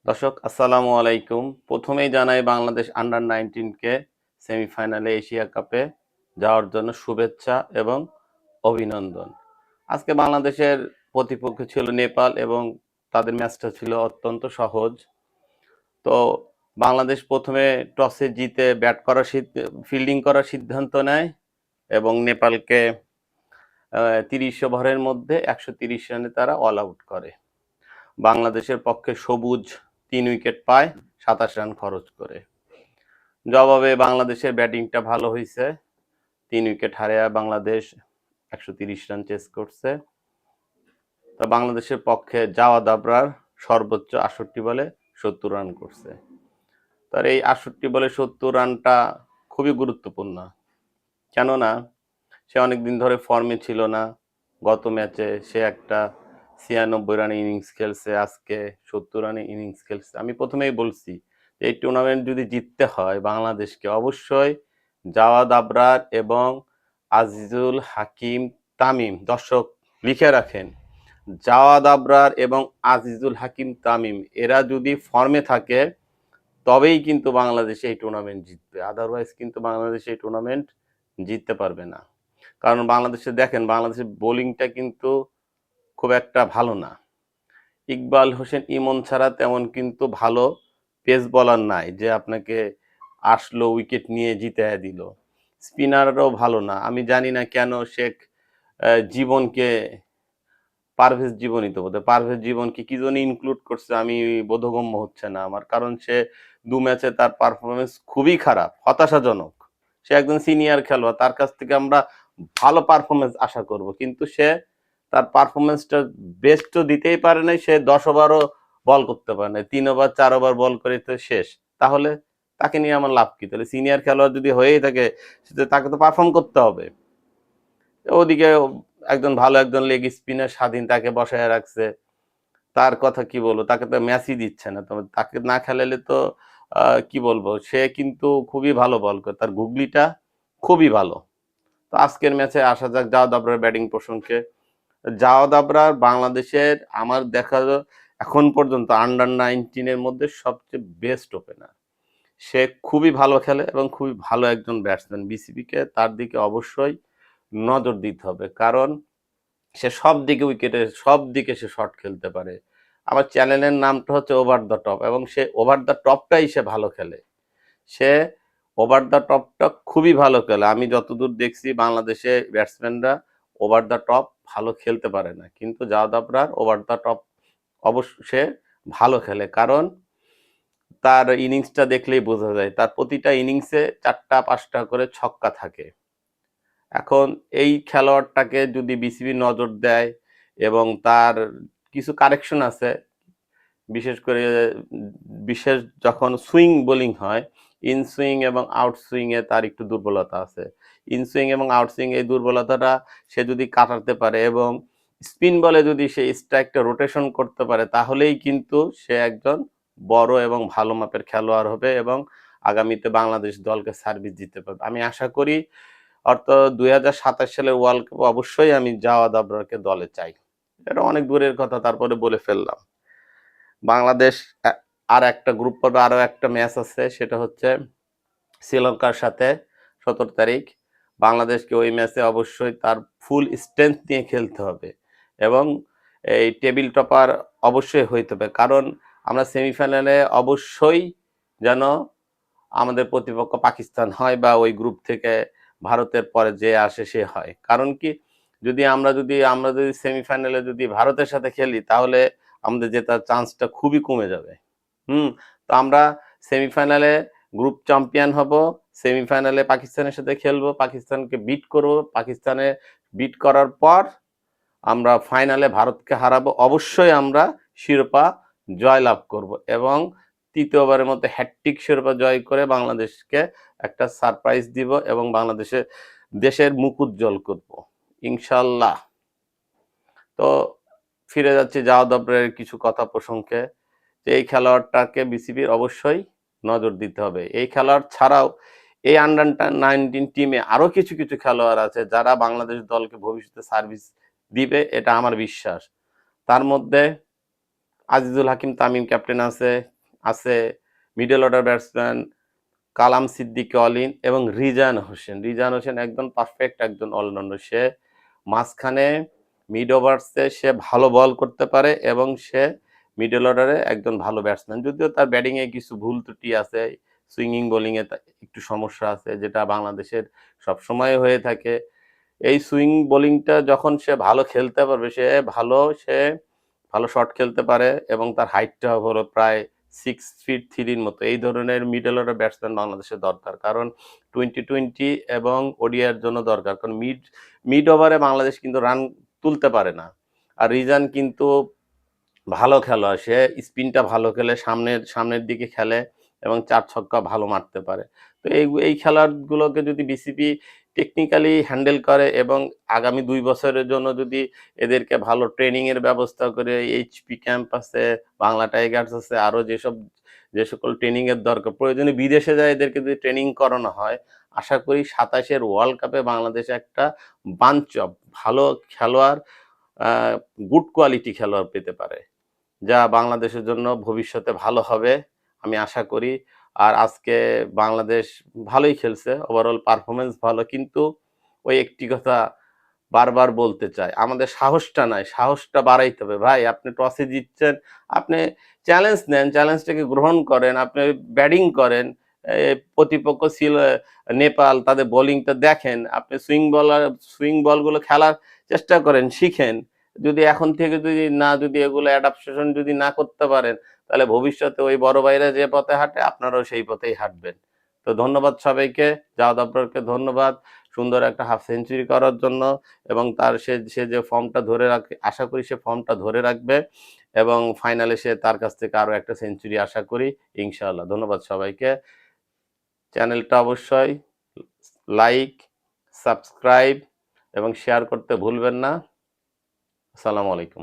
দর্শক আসসালামু আলাইকুম। প্রথমেই জানাই বাংলাদেশ আন্ডার-19 কে সেমিফাইনালে এশিয়া কাপে যাওয়ার জন্য শুভেচ্ছা এবং অভিনন্দন। আজকে বাংলাদেশের প্রতিপক্ষ ছিল নেপাল এবং তাদের ম্যাচটা ছিল অত্যন্ত সহজ। তো বাংলাদেশ প্রথমে টসে জিতে ফিল্ডিং করার সিদ্ধান্ত নেয় এবং নেপালকে ৩০ ওভারের মধ্যে ১৩০ রানে তারা অল আউট করে। বাংলাদেশের পক্ষে সবুজ ৩ উইকেট পায় ২৭ রান খরচ করে। জবাবে বাংলাদেশের ব্যাটিংটা ভালো হয়েছে, ৩ উইকেট হারিয়ে বাংলাদেশ ১৩০ রান চেস করছে। তা বাংলাদেশের পক্ষে জাওয়াদ আবরার সর্বোচ্চ ৬৮ বলে ৭০ রান করছে। তার এই ৬৮ বলে ৭০ রানটা খুবই গুরুত্বপূর্ণ, কেননা সে অনেকদিন ধরে ফর্মে ছিল না। গত ম্যাচে সে একটা ৯৬ রানে ইনিংস খেলছে, আজকে ৭০ রানে ইনিংস খেলছে। আমি প্রথমেই বলছি এই টুর্নামেন্ট যদি জিততে হয় বাংলাদেশকে অবশ্যই জাওয়াদ আবরার এবং আজিজুল হাকিম তামিম, দর্শক লিখে রাখেন, জাওয়াদ আবরার এবং আজিজুল হাকিম তামিম এরা যদি ফর্মে থাকে তবেই কিন্তু বাংলাদেশ এই টুর্নামেন্ট জিতবে, আদারওয়াইজ কিন্তু বাংলাদেশ এই টুর্নামেন্ট জিততে পারবে না। কারণ বাংলাদেশে দেখেন, বাংলাদেশের বোলিংটা কিন্তু খুব একটা ভালো না। ইকবাল হোসেন ইমন ছাড়া তেমন কিন্তু ভালো পেস বলার নাই যে আপনাকে আসলো উইকেট নিয়ে জিতায় দিল। স্পিনারও ভালো না। আমি জানি না কেন শেখ জীবনকে, পারভেজ জীবনই তো বোধহয়, পারভেজ জীবনকে কি জন্য ইনক্লুড করছে আমি বোধগম্য হচ্ছে না আমার। কারণ সে ২ ম্যাচে তার পারফরমেন্স খুবই খারাপ, হতাশাজনক। সে একজন সিনিয়র খেলোয়াড়, তার কাছ থেকে আমরা ভালো পারফরমেন্স আশা করব, কিন্তু সে তার পারফরমেন্সটা বেস্ট তো দিতেই পারে নাই। সে ১০ ওভারও বল করতে পারে নাই, ৩ ওভার ৪ ওভার বল করে তো শেষ। তাহলে তাকে নিয়ে আমার লাভ কি? তাহলে সিনিয়র খেলোয়াড় যদি হয়েই থাকে তাকে তো পারফর্ম করতে হবে। ওদিকে একজন ভালো একজন লেগ স্পিনার স্বাধীন, তাকে বসায় রাখছে। তার কথা কি বলবো, তাকে তো ম্যাচই দিচ্ছে না। তবে তাকে না খেলালে তো কি বলবো, সে কিন্তু খুবই ভালো বল করে, তার গুগলিটা খুবই ভালো। তো আজকের ম্যাচে আসা যাক জাওয়াদ আবরার ব্যাটিং প্রসঙ্গে। জাওয়াদ আবরার বাংলাদেশের আমার দেখা এখন পর্যন্ত আন্ডার-19-এর মধ্যে সবচেয়ে বেস্ট ওপেনার। সে খুবই ভালো খেলে এবং খুবই ভালো একজন ব্যাটসম্যান। বিসিবিকে তার দিকে অবশ্যই নজর দিতে হবে, কারণ সে সব দিকে উইকেটে সব দিকে সে শট খেলতে পারে। আমার চ্যানেলের নামটা হচ্ছে ওভার দ্য টপ, এবং সে ওভার দ্য টপটাই সে ভালো খেলে। সে ওভার দ্য টপটা খুবই ভালো খেলে। আমি যতদূর দেখছি বাংলাদেশে ব্যাটসম্যানরা ওভার দ্য টপ ভালো খেলতে পারে না, কিন্তু Jawad Abrar over the top অবশ্য সে ভালো খেলে। কারণ তার ইনিংসটা দেখলেই বোঝা যায়, তার প্রতিটা ইনিংসে ৪টা ৫টা করে ছক্কা থাকে। এখন এই খেলোয়াড়টাকে যদি বিসিবি নজর দেয় এবং তার কিছু কারেকশন আছে, বিশেষ করে বিশেষ যখন সুইং বোলিং হয়, ইন সুইং এবং আউট সুইং এ তার একটু দুর্বলতা আছে। ইন সুইং এবং আউট সুইং এই দুর্বলতাটা সে যদি কাটাতে পারে এবং স্পিন বলে যদি সে স্ট্রাইকটা রোটেশন করতে পারে, তাহলেই কিন্তু সে একজন বড় এবং ভালো মাপের খেলোয়াড় হবে এবং আগামীতে বাংলাদেশ দলকে সার্ভিস দিতে পারবে। আমি আশা করি অর্থাৎ ২০২৭ সালের ওয়ার্ল্ড কাপ অবশ্যই আমি জাওয়াদ আবরারকে দলে চাই। এটা অনেক দূরের কথা, তারপরে বলে ফেললাম। বাংলাদেশ আর একটা গ্রুপ পর্বে আরো একটা ম্যাচ আছে, সেটা হচ্ছে শ্রীলঙ্কার সাথে ১৭ তারিখ। বাংলাদেশকে ওই ম্যাচে অবশ্যই তার ফুল স্ট্রেংথ নিয়ে খেলতে হবে এবং এই টেবিল টপার অবশ্যই হইতে হবে, কারণ আমরা সেমিফাইনালে অবশ্যই যেন আমাদের প্রতিপক্ষ পাকিস্তান হয় বা ওই গ্রুপ থেকে ভারতের পরে যে আসে সে হয়। কারণ কি, আমরা যদি সেমিফাইনালে যদি ভারতের সাথে খেলি তাহলে আমাদের জেতার চান্সটা খুবই কমে যাবে। তো আমরা সেমিফাইনালে গ্রুপ চ্যাম্পিয়ন হব, সেমিফাইনালে পাকিস্তানের সাথে খেলবো, পাকিস্তানকে বিট করব, পাকিস্তানে বিট করার পর আমরা ফাইনালে ভারতকে হারাবো। অবশ্যই আমরা শিরোপা জয়লাভ করব এবং তৃতীয়বারের মতো হ্যাটট্রিক শিরোপা জয় করে বাংলাদেশকে একটা সারপ্রাইজ দিব এবং দেশের মুখ উজ্জ্বল করব ইনশাল্লাহ। তো ফিরে যাচ্ছি জাওয়াদ আবরারের কিছু কথা প্রসঙ্গে, যে এই খেলোয়াড়টাকে বিসিবির অবশ্যই নজর দিতে হবে। এই খেলোয়াড় ছাড়াও এই আন্ডার-19 টিমে আরো কিছু কিছু খেলোয়াড় আছে যারা বাংলাদেশ দলকে ভবিষ্যতে সার্ভিস দিবে, এটা আমার বিশ্বাস। তার মধ্যে আজিজুল হাকিম তামিম ক্যাপ্টেন আছে, আছে মিডল অর্ডার ব্যাটসম্যান কালাম সিদ্দিকী অলিন এবং রিজান হোসেন একদম পারফেক্ট একজন অলরাউন্ডার। সে মাঝখানে মিড ওভার্সে সে ভালো বল করতে পারে এবং সে মিডল অর্ডারে একজন ভালো ব্যাটসম্যান। যদিও তার ব্যাটিংয়ে কিছু ভুল ত্রুটি আছে, সুইঙ্গিং বোলিংয়ে একটু সমস্যা আছে, যেটা বাংলাদেশের সবসময় হয়ে থাকে। এই সুইং বোলিংটা যখন সে ভালো খেলতে পারবে, সে ভালো শট খেলতে পারে এবং তার হাইটটা হলো প্রায় 6 ফিট 3 মতো। এই ধরনের মিডল অর্ডার ব্যাটসম্যান বাংলাদেশের দরকার, কারণ টোয়েন্টি এবং ওডিআইয়ের জন্য দরকার, কারণ মিড ওভারে বাংলাদেশ কিন্তু রান তুলতে পারে না। আর রিজান কিন্তু ভালো খেলোয়াড়, সে স্পিনটা ভালো খেলে, সামনের দিকে খেলে এবং 4 ছক্কা ভালো মারতে পারে। তো এই খেলোয়াড়গুলোকে যদি বিসিবি টেকনিক্যালি হ্যান্ডেল করে এবং আগামী 2 বছরের জন্য যদি এদেরকে ভালো ট্রেনিংয়ের ব্যবস্থা করে, এইচপি ক্যাম্প আছে, বাংলা টাইগার্স আছে, আরও যে সকল ট্রেনিংয়ের দরকার, প্রয়োজনে বিদেশে যায় এদেরকে যদি ট্রেনিং করানো হয়, আশা করি 27-এর ওয়ার্ল্ড কাপে বাংলাদেশ একটা বাঞ্চ অফ ভালো খেলোয়াড়, গুড কোয়ালিটি খেলোয়াড় পেতে পারে, যা বাংলাদেশের জন্য ভবিষ্যতে ভালো হবে আমি আশা করি। আর আজকে বাংলাদেশ ভালোই খেলছে, ওভারঅল পারফরমেন্স ভালো, কিন্তু ওই একটি কথা বারবার বলতে চাই, আমাদের সাহসটা নাই, সাহসটা বাড়াইতে হবে। ভাই, আপনি টসে জিতছেন, আপনি চ্যালেঞ্জ নেন, চ্যালেঞ্জটাকে গ্রহণ করেন, আপনি ব্যাটিং করেন, প্রতিপক্ষ ছিল নেপাল, তাদের বোলিংটা দেখেন, আপনি সুইং বলগুলো খেলার চেষ্টা করেন, শিখেন। যদি এখন থেকে যদি এগুলো অ্যাডাপটেশন যদি না করতে পারেন, তাহলে ভবিষ্যতে ওই বড় ভাইরা যে পথে হাঁটে আপনারাও সেই পথেই হাঁটবেন। তো ধন্যবাদ সবাইকে, জাওয়াদ আবরারকে ধন্যবাদ সুন্দর একটা হাফ সেঞ্চুরি করার জন্য, এবং তার সে যে ফর্মটা ধরে রাখে, আশা করি সে ফর্মটা ধরে রাখবে এবং ফাইনালে সে তার কাছ থেকে আরও একটা সেঞ্চুরি আশা করি ইনশাআল্লাহ। ধন্যবাদ সবাইকে। চ্যানেলটা অবশ্যই লাইক, সাবস্ক্রাইব এবং শেয়ার করতে ভুলবেন না। আসসালামু আলাইকুম।